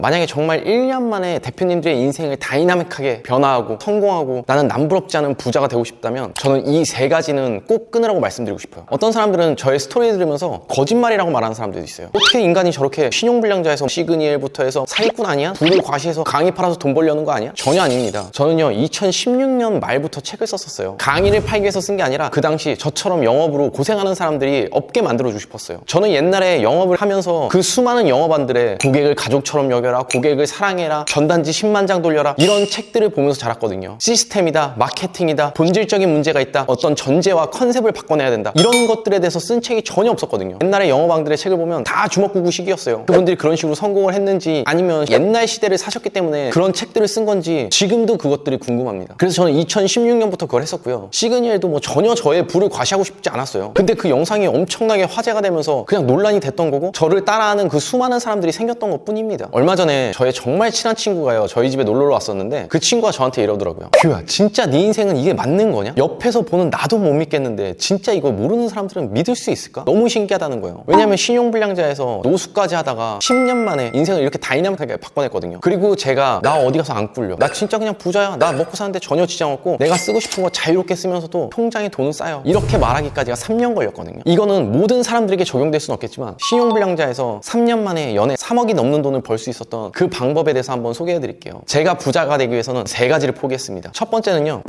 만약에 정말 1년 만에 대표님들의 인생을 다이나믹하게 변화하고 성공하고 나는 남부럽지 않은 부자가 되고 싶다면 저는 이 세 가지는 꼭 끊으라고 말씀드리고 싶어요. 어떤 사람들은 저의 스토리 들으면서 거짓말이라고 말하는 사람들도 있어요. 어떻게 인간이 저렇게 신용불량자에서 시그니엘부터 해서 사기꾼 아니야? 부를 과시해서 강의 팔아서 돈 벌려는 거 아니야? 전혀 아닙니다. 저는요 2016년 말부터 책을 썼었어요. 강의를 팔기 위해서 쓴 게 아니라 그 당시 저처럼 영업으로 고생하는 사람들이 없게 만들어주고 싶었어요. 저는 옛날에 영업을 하면서 그 수많은 영업안들의 고객을 가족처럼 여겨라, 고객을 사랑해라, 전단지 10만 장 돌려라 이런 책들을 보면서 자랐거든요. 시스템이다, 마케팅이다, 본질적인 문제가 있다, 어떤 전제와 컨셉을 바꿔내야 된다 이런 것들에 대해서 쓴 책이 전혀 없었거든요. 옛날에 영업왕들의 책을 보면 다 주먹구구식이었어요. 그분들이 그런 식으로 성공을 했는지 아니면 옛날 시대를 사셨기 때문에 그런 책들을 쓴 건지 지금도 그것들이 궁금합니다. 그래서 저는 2016년부터 그걸 했었고요. 시그니엘도 뭐 전혀 저의 부를 과시하고 싶지 않았어요. 근데 그 영상이 엄청나게 화제가 되면서 그냥 논란이 됐던 거고 저를 따라하는 그 수많은 사람들이 생겼던 것 뿐입니다. 얼마 전에 저의 정말 친한 친구가요 저희 집에 놀러 왔었는데 그 친구가 저한테 이러더라고요. 규야 진짜 네 인생은 이게 맞는 거냐? 옆에서 보는 나도 못 믿겠는데 진짜 이거 모르는 사람들은 믿을 수 있을까? 너무 신기하다는 거예요. 왜냐면 신용불량자에서 노숙까지 하다가 10년 만에 인생을 이렇게 다이나믹하게 바꿔냈거든요. 그리고 제가 나 어디 가서 안 꿀려, 나 진짜 그냥 부자야, 나 먹고 사는데 전혀 지장 없고 내가 쓰고 싶은 거 자유롭게 쓰면서도 통장에 돈은 쌓여, 이렇게 말하기까지가 3년 걸렸거든요. 이거는 모든 사람들에게 적용될 수는 없겠지만 신용불량자에서 3년 만에 연애 3억이 넘는 돈을 벌 수 있었던 그 방법에 대해서 한번 소개해 드릴게요. 제가 부자가 되기 위해서는 3가지를 포기했습니다. 첫 번째는요,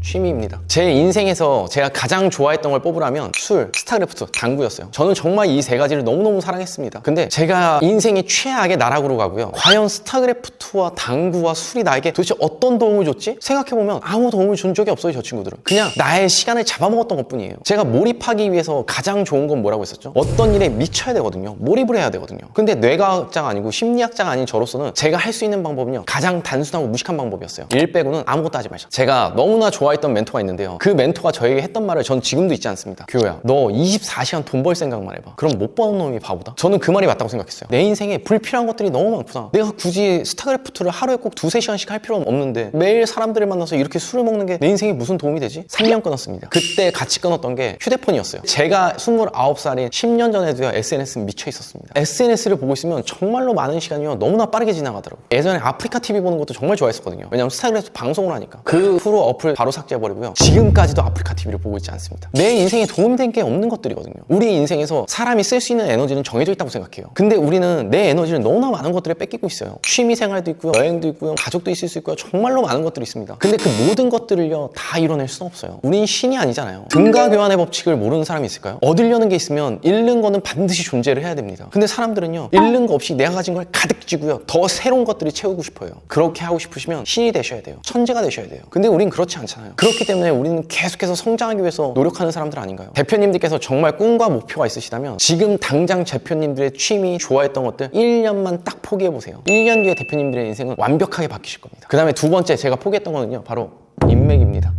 취미입니다. 제 인생에서 제가 가장 좋아했던 걸 뽑으라면 술, 스타크래프트, 당구였어요. 저는 정말 이 3가지를 너무너무 사랑했습니다. 근데 제가 인생의 최악의 나락으로 가고요. 과연 스타크래프트와 당구와 술이 나에게 도대체 어떤 도움을 줬지? 생각해보면 아무 도움을 준 적이 없어요. 저 친구들은 그냥 나의 시간을 잡아먹었던 것 뿐이에요. 제가 몰입하기 위해서 가장 좋은 건 뭐라고 했었죠? 어떤 일에 미쳐야 되거든요. 몰입을 해야 되거든요. 근데 뇌과학자가 아니고 심리학자가 아닌 저로서는 제가 할 수 있는 방법은요 가장 단순하고 무식한 방법이었어요. 일 빼고는 아무것도 하지 마시자. 제가 너무나 좋아했던 멘토가 있는데요. 그 멘토가 저에게 했던 말을 전 지금도 잊지 않습니다. 규호야, 너 24시간 돈 벌 생각만 해봐. 그럼 못 버는 놈이 바보다. 저는 그 말이 맞다고 생각했어요. 내 인생에 불필요한 것들이 너무 많구나. 내가 굳이 스타크래프트를 하루에 꼭 2-3시간씩 할 필요는 없는데 매일 사람들을 만나서 이렇게 술을 먹는 게 내 인생에 무슨 도움이 되지? 3년 끊었습니다. 그때 같이 끊었던 게 휴대폰이었어요. 제가 29살인 10년 전에도요 SNS에 미쳐 있었습니다. SNS를 보고 있으면 정말로 많은 시간이요 너무나 빠르게 지나가더라고요. 예전에 아프리카 TV 보는 것도 정말 좋아했었거든요. 왜냐면 스타크래프트 방송을 하니까. 그 후로 어플 바로 삭제해버리고요. 지금까지도 아프리카 TV를 보고 있지 않습니다. 내 인생에 도움된 게 없는 것들이거든요. 우리 인생에서 사람이 쓸 수 있는 에너지는 정해져 있다고 생각해요. 근데 우리는 내 에너지를 너무나 많은 것들을 뺏기고 있어요. 취미생활도 있고요, 여행도 있고요, 가족도 있을 수 있고요, 정말로 많은 것들이 있습니다. 근데 그 모든 것들을요 다 이뤄낼 수는 없어요. 우린 신이 아니잖아요. 등가 교환의 법칙을 모르는 사람이 있을까요? 얻으려는 게 있으면 잃는 거는 반드시 존재를 해야 됩니다. 근데 사람들은요 잃는 거 없이 내가 가진 걸 가득 쥐고요 더 새로운 것들이 채우고 싶어요. 그렇게 하고 싶으시면 신이 되셔야 돼요. 천재가 되셔야 돼요. 근데 우린 그렇지 않잖아요. 그렇기 때문에 우리는 계속해서 성장하기 위해서 노력하는 사람들 아닌가요? 대표님들께서 정말 꿈과 목표가 있으시다면 지금 당장 대표님들의 취미, 좋아했던 것들 1년만 딱 포기해보세요. 1년 뒤에 대표님들의 인생은 완벽하게 바뀌실 겁니다. 그 다음에 두 번째 제가 포기했던 거는요 바로 인맥입니다.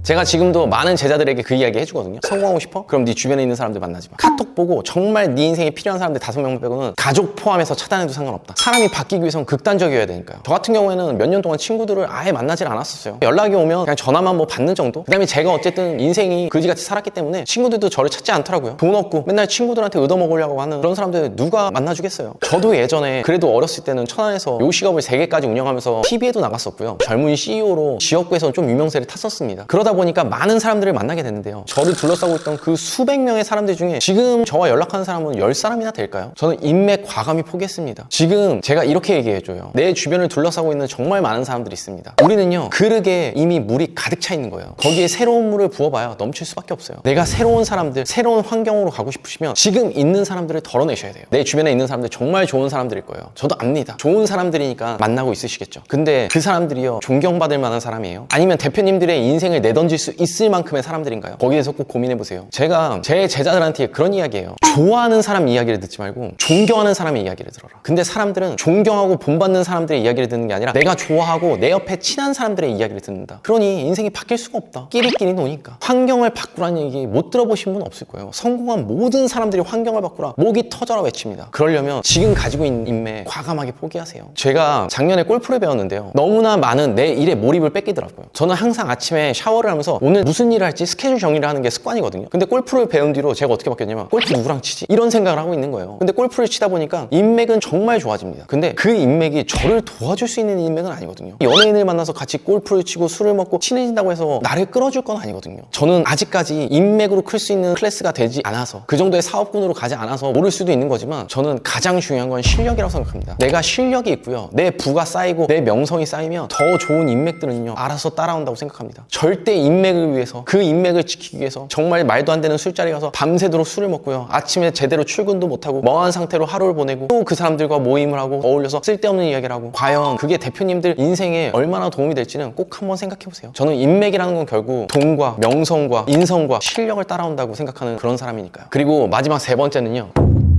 제가 지금도 많은 제자들에게 그 이야기 해주거든요. 성공하고 싶어? 그럼 네 주변에 있는 사람들 만나지 마. 카톡 보고 정말 네 인생에 필요한 사람들 5명만 빼고는 가족 포함해서 차단해도 상관없다. 사람이 바뀌기 위해서는 극단적이어야 되니까요. 저 같은 경우에는 몇 년 동안 친구들을 아예 만나질 않았었어요. 연락이 오면 그냥 전화만 뭐 받는 정도? 그 다음에 제가 어쨌든 인생이 그지같이 살았기 때문에 친구들도 저를 찾지 않더라고요. 돈 없고 맨날 친구들한테 얻어먹으려고 하는 그런 사람들 누가 만나주겠어요. 저도 예전에 그래도 어렸을 때는 천안에서 요식업을 3개까지 운영하면서 TV에도 나갔었고요. 젊은 CEO로 지역구에서는 좀 유명세를 탔었습니다. 그러다 보니까 많은 사람들을 만나게 됐는데요. 저를 둘러싸고 있던 그 수백 명의 사람들 중에 지금 저와 연락하는 사람은 10사람이나 될까요? 저는 인맥 과감히 포기했습니다. 지금 제가 이렇게 얘기해줘요. 내 주변을 둘러싸고 있는 정말 많은 사람들이 있습니다. 우리는요 그릇에 이미 물이 가득 차 있는 거예요. 거기에 새로운 물을 부어봐야 넘칠 수밖에 없어요. 내가 새로운 사람들, 새로운 환경으로 가고 싶으시면 지금 있는 사람들을 덜어내셔야 돼요. 내 주변에 있는 사람들 정말 좋은 사람들일 거예요. 저도 압니다. 좋은 사람들이니까 만나고 있으시겠죠. 근데 그 사람들이요 존경받을 만한 사람이에요? 아니면 대표님들의 인생을 내던질 수 있을 만큼의 사람들인가요? 거기에 대해서 꼭 고민해보세요. 제가 제 제자들한테 그런 이야기예요. 좋아하는 사람 이야기를 듣지 말고 존경하는 사람의 이야기를 들어라. 근데 사람들은 존경하고 본받는 사람들의 이야기를 듣는 게 아니라 내가 좋아하고 내 옆에 친한 사람들의 이야기를 듣는다. 그러니 인생이 바뀔 수가 없다. 끼리끼리 노니까. 환경을 바꾸라는 얘기 못 들어보신 분 없을 거예요. 성공한 모든 사람들이 환경을 바꾸라 목이 터져라 외칩니다. 그러려면 지금 가지고 있는 인맥 과감하게 포기하세요. 제가 작년에 골프를 배웠는데요. 너무나 많은 내 일에 몰입을 뺏기더라고요. 저는 항상 아침에 샤워를 생활을 하면서 오늘 무슨 일을 할지 스케줄 정리를 하는 게 습관이거든요. 근데 골프를 배운 뒤로 제가 어떻게 바뀌었냐면 골프 누구랑 치지? 이런 생각을 하고 있는 거예요. 근데 골프를 치다 보니까 인맥은 정말 좋아집니다. 근데 그 인맥이 저를 도와줄 수 있는 인맥은 아니거든요. 연예인을 만나서 같이 골프를 치고 술을 먹고 친해진다고 해서 나를 끌어줄 건 아니거든요. 저는 아직까지 인맥으로 클 수 있는 클래스가 되지 않아서, 그 정도의 사업군으로 가지 않아서 모를 수도 있는 거지만, 저는 가장 중요한 건 실력이라고 생각합니다. 내가 실력이 있고요, 내 부가 쌓이고 내 명성이 쌓이면 더 좋은 인맥들은요 알아서 따라온다고 생각합니다. 절대 인맥을 위해서, 그 인맥을 지키기 위해서 정말 말도 안 되는 술자리 가서 밤새도록 술을 먹고요, 아침에 제대로 출근도 못하고 멍한 상태로 하루를 보내고 또 그 사람들과 모임을 하고 어울려서 쓸데없는 이야기를 하고, 과연 그게 대표님들 인생에 얼마나 도움이 될지는 꼭 한번 생각해보세요. 저는 인맥이라는 건 결국 돈과 명성과 인성과 실력을 따라온다고 생각하는 그런 사람이니까요. 그리고 마지막 세 번째는요,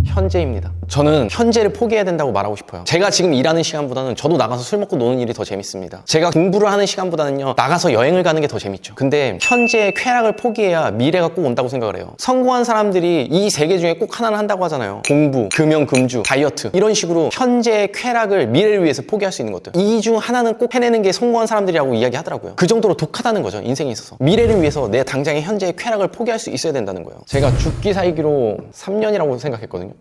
현재입니다. 저는 현재를 포기해야 된다고 말하고 싶어요. 제가 지금 일하는 시간보다는 저도 나가서 술 먹고 노는 일이 더 재밌습니다. 제가 공부를 하는 시간보다는요 나가서 여행을 가는 게 더 재밌죠. 근데 현재의 쾌락을 포기해야 미래가 꼭 온다고 생각을 해요. 성공한 사람들이 이 세 개 중에 꼭 하나는 한다고 하잖아요. 공부, 금연, 금주, 다이어트, 이런 식으로 현재의 쾌락을 미래를 위해서 포기할 수 있는 것들, 이 중 하나는 꼭 해내는 게 성공한 사람들이라고 이야기하더라고요. 그 정도로 독하다는 거죠, 인생에 있어서. 미래를 위해서 내 당장의 현재의 쾌락을 포기할 수 있어야 된다는 거예요. 제가 죽기 살기로 3년이라고 생각했거든요.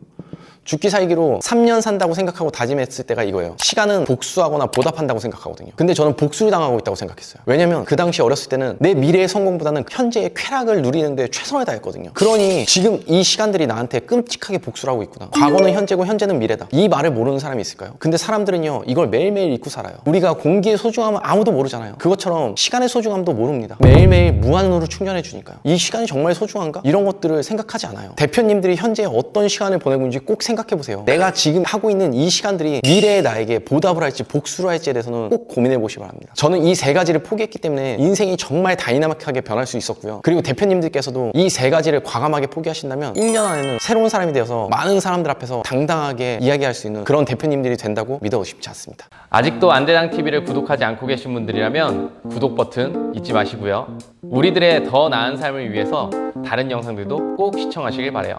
죽기 살기로 3년 산다고 생각하고 다짐했을 때가 이거예요. 시간은 복수하거나 보답한다고 생각하거든요. 근데 저는 복수를 당하고 있다고 생각했어요. 왜냐면 그 당시 어렸을 때는 내 미래의 성공보다는 현재의 쾌락을 누리는데 최선을 다했거든요. 그러니 지금 이 시간들이 나한테 끔찍하게 복수를 하고 있구나, 과거는 현재고 현재는 미래다, 이 말을 모르는 사람이 있을까요? 근데 사람들은요 이걸 매일매일 잊고 살아요. 우리가 공기의 소중함은 아무도 모르잖아요. 그것처럼 시간의 소중함도 모릅니다. 매일매일 무한으로 충전해 주니까요. 이 시간이 정말 소중한가? 이런 것들을 생각하지 않아요. 대표님들이 현재 어떤 시간을 보내고 있는지 꼭 생각해보세요. 내가 지금 하고 있는 이 시간들이 미래의 나에게 보답을 할지 복수를 할지에 대해서는 꼭 고민해 보시기 바랍니다. 저는 이 세 가지를 포기했기 때문에 인생이 정말 다이나믹하게 변할 수 있었고요. 그리고 대표님들께서도 이 세 가지를 과감하게 포기하신다면 1년 안에는 새로운 사람이 되어서 많은 사람들 앞에서 당당하게 이야기할 수 있는 그런 대표님들이 된다고 믿어 싶지 않습니다. 아직도 안대장TV를 구독하지 않고 계신 분들이라면 구독 버튼 잊지 마시고요. 우리들의 더 나은 삶을 위해서 다른 영상들도 꼭 시청하시길 바라요.